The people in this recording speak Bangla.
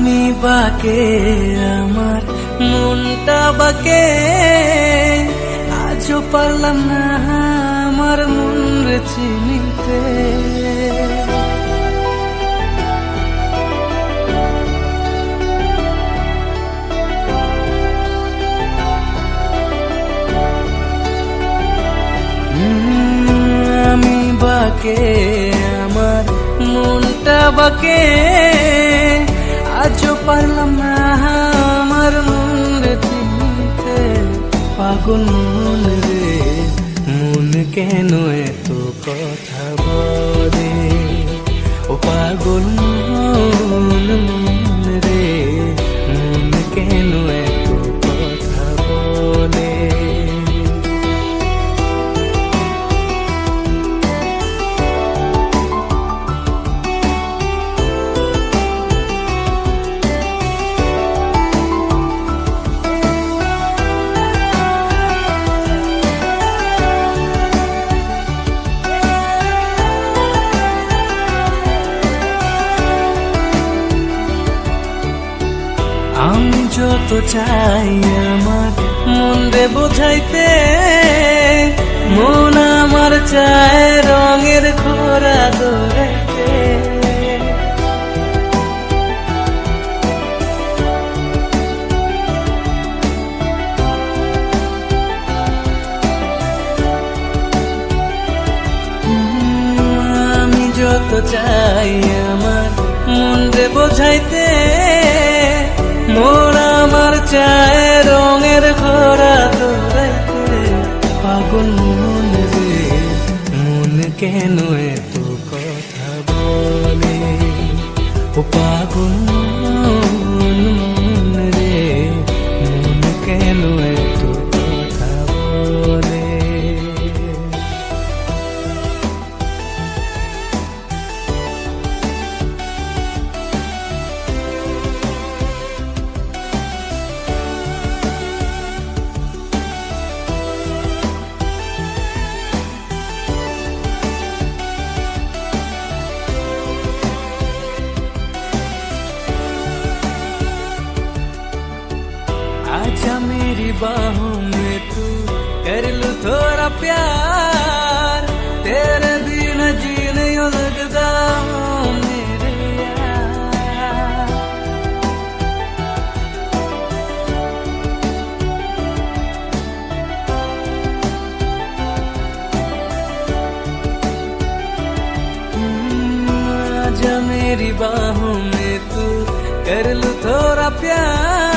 আমি বাকে আমার মনটা বাকে, আজও পারলাম না আমার মন রে চিনিতে। আমি বাকে আমার মনটা বাকে, আজও পারলাম না আমার মন রে চিনতে। পাগল মন রে, মন কেন এত কথা বলে? ও পাগল মন, মন রে, মন কেন এত কথা বলে? আমি যত চাই আমার মন রে বোঝাইতে, মন আমার চায় রঙের ঘোড়া দৌড়াইতে। আমি যত চাই আমার মন রে বোঝাইতে, মন আমার চায় রঙের ঘোড়া দৌড়াইতে। পাগল মন রে, মন কেন এত কথা বলে? ও পাগল মন, মন রে, মন কেন এত কথা বলে? आजा मेरी बाहों में तू, कर लूं थोड़ा प्यार, तेरे बिना जी नहीं लगता मेरे यार। आजा मेरी बाहों में तू, कर लूं थोड़ा प्यार,